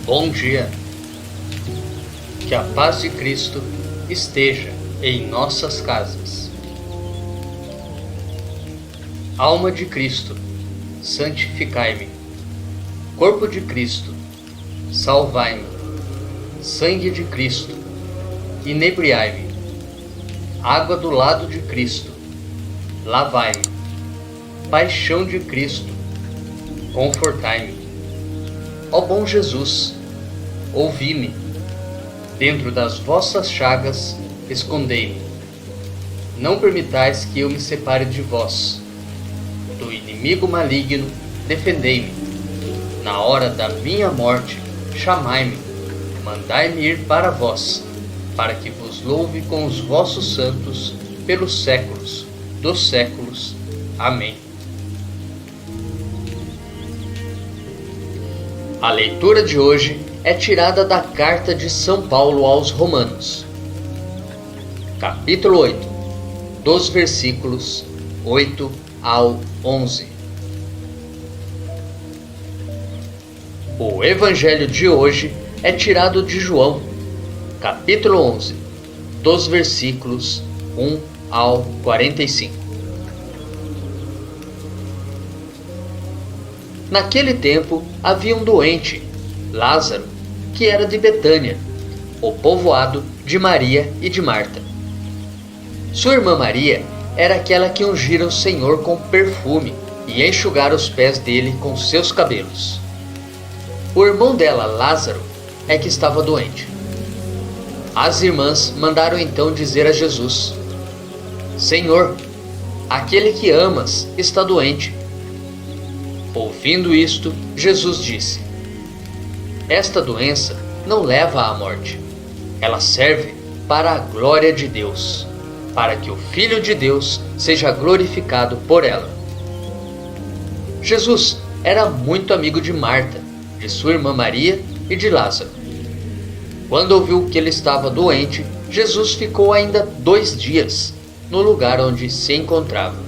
Bom dia. Que a paz de Cristo esteja em nossas casas. Alma de Cristo, santificai-me. Corpo de Cristo, salvai-me. Sangue de Cristo, inebriai-me. Água do lado de Cristo, lavai-me. Paixão de Cristo, confortai-me. Ó bom Jesus, ouvi-me. Dentro das vossas chagas, escondei-me. Não permitais que eu me separe de vós. Do inimigo maligno, defendei-me. Na hora da minha morte, chamai-me. Mandai-me ir para vós, para que vos louve com os vossos santos pelos séculos dos séculos. Amém. A leitura de hoje é tirada da carta de São Paulo aos Romanos, capítulo 8, dos versículos 8 ao 11. O evangelho de hoje é tirado de João, capítulo 11, dos versículos 1 ao 45. Naquele tempo havia um doente, Lázaro, que era de Betânia, o povoado de Maria e de Marta. Sua irmã Maria era aquela que ungira o Senhor com perfume e enxugara os pés dele com seus cabelos. O irmão dela, Lázaro, é que estava doente. As irmãs mandaram então dizer a Jesus: Senhor, aquele que amas está doente. Ouvindo isto, Jesus disse: Esta doença não leva à morte. Ela serve para a glória de Deus, para que o Filho de Deus seja glorificado por ela. Jesus era muito amigo de Marta, de sua irmã Maria e de Lázaro. Quando ouviu que ele estava doente, Jesus ficou ainda 2 dias no lugar onde se encontrava.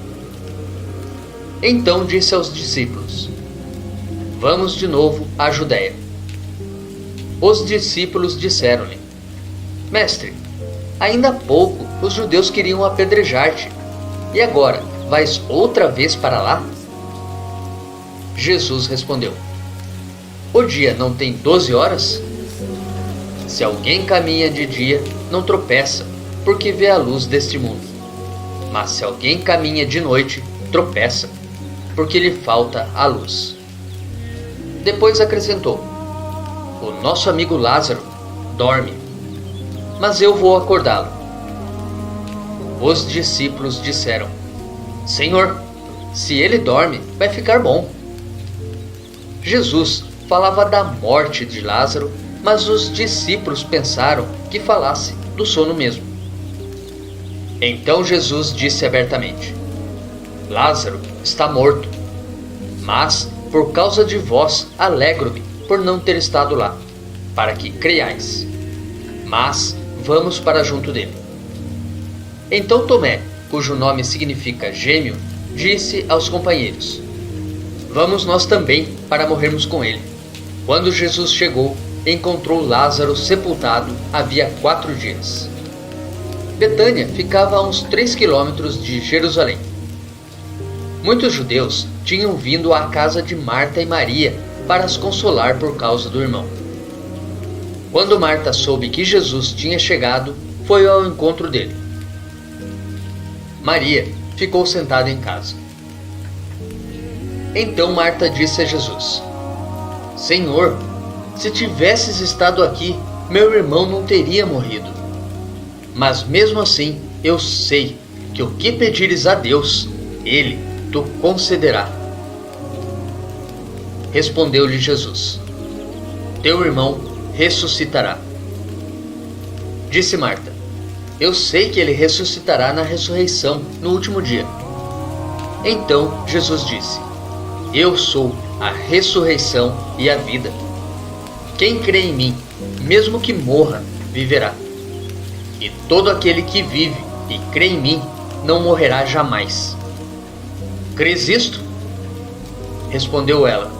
Então disse aos discípulos: Vamos de novo à Judéia. Os discípulos disseram-lhe: Mestre, ainda há pouco os judeus queriam apedrejar-te, e agora vais outra vez para lá? Jesus respondeu: O dia não tem 12 horas? Se alguém caminha de dia, não tropeça, porque vê a luz deste mundo. Mas se alguém caminha de noite, tropeça, porque lhe falta a luz. Depois acrescentou: O nosso amigo Lázaro dorme, mas eu vou acordá-lo. Os discípulos disseram: Senhor, se ele dorme, vai ficar bom. Jesus falava da morte de Lázaro, mas os discípulos pensaram que falasse do sono mesmo. Então Jesus disse abertamente: Lázaro está morto, mas por causa de vós alegro-me por não ter estado lá, para que creiais. Mas vamos para junto dele. Então Tomé, cujo nome significa gêmeo, disse aos companheiros: Vamos nós também para morrermos com ele. Quando Jesus chegou, encontrou Lázaro sepultado havia 4 dias. Betânia ficava a uns 3 quilômetros de Jerusalém. Muitos judeus tinham vindo à casa de Marta e Maria para as consolar por causa do irmão. Quando Marta soube que Jesus tinha chegado, foi ao encontro dele. Maria ficou sentada em casa. Então Marta disse a Jesus: Senhor, se tivesses estado aqui, meu irmão não teria morrido. Mas mesmo assim, eu sei que o que pedires a Deus, Ele tu concederá. Respondeu-lhe Jesus: Teu irmão ressuscitará. Disse Marta: Eu sei que ele ressuscitará na ressurreição no último dia. Então Jesus disse: Eu sou a ressurreição e a vida. Quem crê em mim, mesmo que morra, viverá. E todo aquele que vive e crê em mim, não morrerá jamais. Crês isto? Respondeu ela: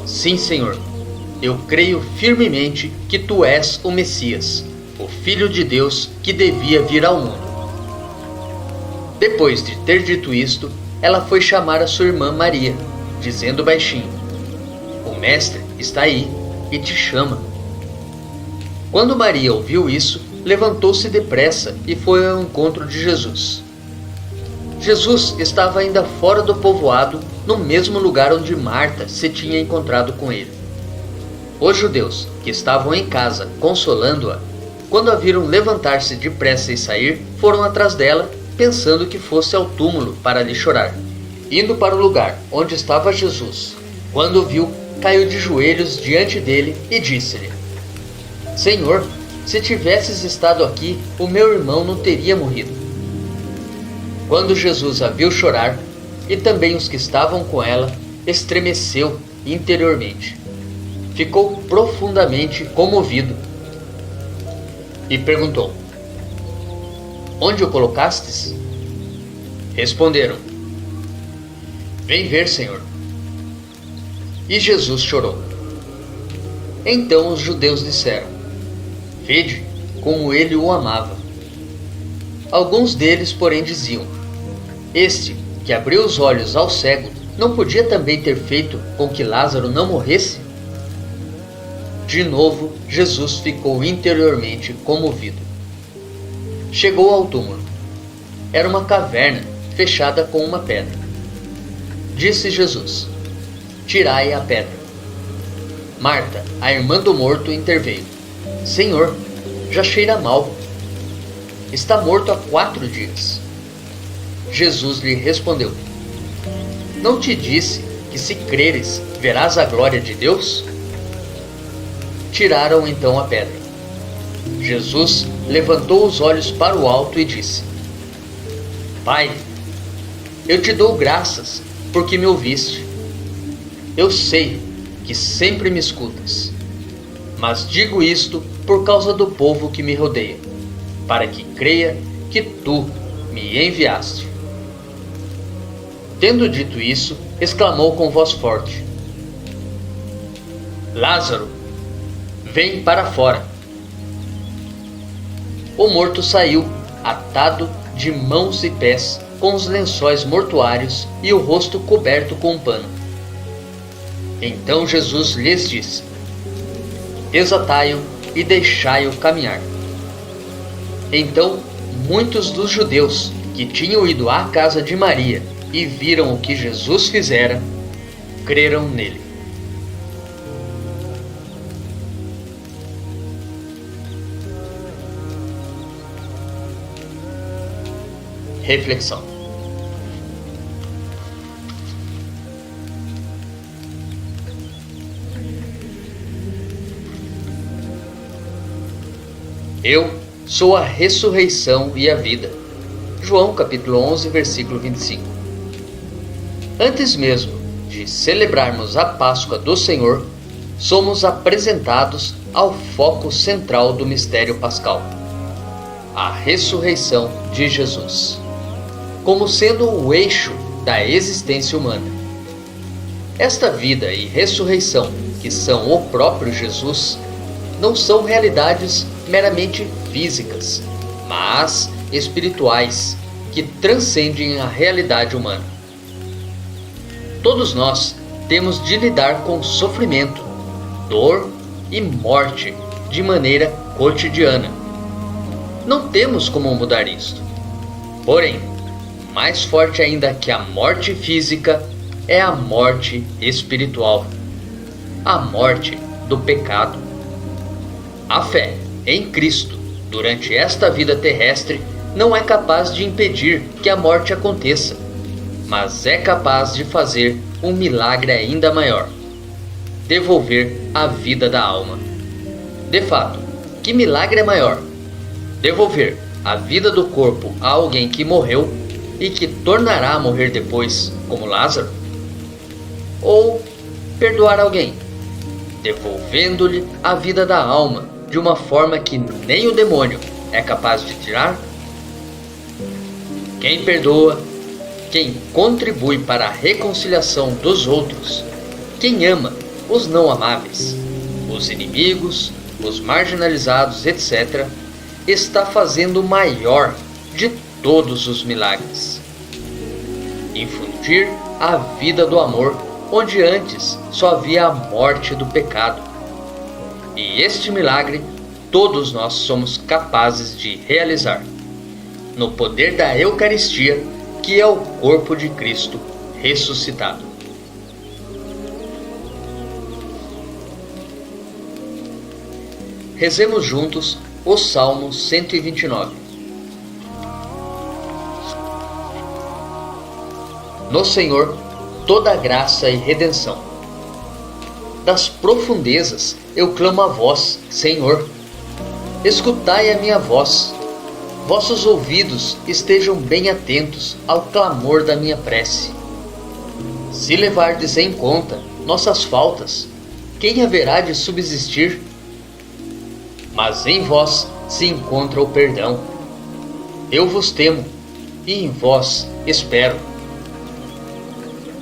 Sim, Senhor. eu creio firmemente que tu és o Messias, o Filho de Deus que devia vir ao mundo. Depois de ter dito isto, ela foi chamar a sua irmã Maria, dizendo baixinho: o mestre está aí e te chama. Quando Maria ouviu isso, levantou-se depressa e foi ao encontro de Jesus. Jesus estava ainda fora do povoado, no mesmo lugar onde Marta se tinha encontrado com ele. Os judeus, que estavam em casa consolando-a, quando a viram levantar-se depressa e sair, foram atrás dela, pensando que fosse ao túmulo para lhe chorar. Indo para o lugar onde estava Jesus, quando o viu, caiu de joelhos diante dele e disse-lhe: Senhor, se tivesses estado aqui, o meu irmão não teria morrido. Quando Jesus a viu chorar, e também os que estavam com ela, estremeceu interiormente. Ficou profundamente comovido e perguntou: onde o colocastes? Responderam: vem ver, Senhor. E Jesus chorou. Então os judeus disseram: vede como ele o amava. Alguns deles, porém, diziam: este que abriu os olhos ao cego não podia também ter feito com que Lázaro não morresse? De novo, Jesus ficou interiormente comovido. Chegou ao túmulo. Era uma caverna fechada com uma pedra. Disse Jesus: tirai a pedra. Marta, a irmã do morto, interveio: Senhor, já cheira mal. Está morto há 4 dias. Jesus lhe respondeu: não te disse que se creres, verás a glória de Deus? Tiraram então a pedra. Jesus levantou os olhos para o alto e disse: Pai, eu te dou graças porque me ouviste. Eu sei que sempre me escutas, mas digo isto por causa do povo que me rodeia, para que creia que tu me enviaste. Tendo dito isso, exclamou com voz forte: Lázaro, vem para fora. O morto saiu, atado de mãos e pés, com os lençóis mortuários e o rosto coberto com um pano. Então Jesus lhes disse: desatai-o e deixai-o caminhar. Então muitos dos judeus que tinham ido à casa de Maria e viram o que Jesus fizera, creram nele. Reflexão. Eu sou a ressurreição e a vida. João capítulo 11, versículo 25. Antes mesmo de celebrarmos a Páscoa do Senhor, somos apresentados ao foco central do mistério pascal: a ressurreição de Jesus, como sendo o eixo da existência humana. Esta vida e ressurreição, que são o próprio Jesus, não são realidades meramente físicas, mas espirituais, que transcendem a realidade humana. Todos nós temos de lidar com sofrimento, dor e morte de maneira cotidiana. Não temos como mudar isto. Porém, mais forte ainda que a morte física é a morte espiritual, a morte do pecado. A fé em Cristo durante esta vida terrestre não é capaz de impedir que a morte aconteça, mas é capaz de fazer um milagre ainda maior: devolver a vida da alma. De fato, que milagre é maior? Devolver a vida do corpo a alguém que morreu e que tornará a morrer depois, como Lázaro? Ou perdoar alguém, devolvendo-lhe a vida da alma de uma forma que nem o demônio é capaz de tirar? Quem perdoa, quem contribui para a reconciliação dos outros, quem ama os não amáveis, os inimigos, os marginalizados, etc., está fazendo o maior de todos os milagres: infundir a vida do amor onde antes só havia a morte do pecado. E este milagre todos nós somos capazes de realizar, no poder da Eucaristia, que é o corpo de Cristo ressuscitado. Rezemos juntos o Salmo 129. No Senhor toda graça e redenção. Das profundezas eu clamo a vós, Senhor. Escutai a minha voz. Vossos ouvidos estejam bem atentos ao clamor da minha prece. Se levardes em conta nossas faltas, quem haverá de subsistir? Mas em vós se encontra o perdão. Eu vos temo, e em vós espero.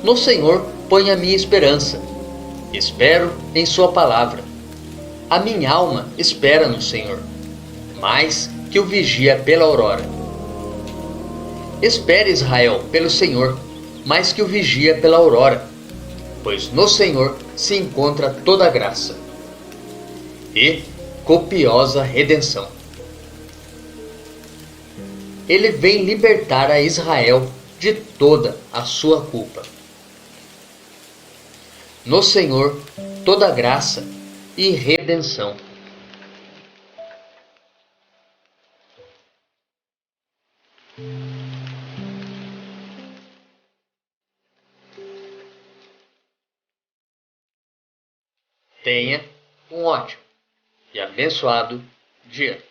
No Senhor ponho a minha esperança. Espero em sua palavra. A minha alma espera no Senhor, mais que o vigia pela aurora. Espere Israel pelo Senhor, mais que o vigia pela aurora, pois no Senhor se encontra toda a graça e copiosa redenção. Ele vem libertar a Israel de toda a sua culpa. No Senhor toda graça e redenção. Tenha um ótimo e abençoado dia.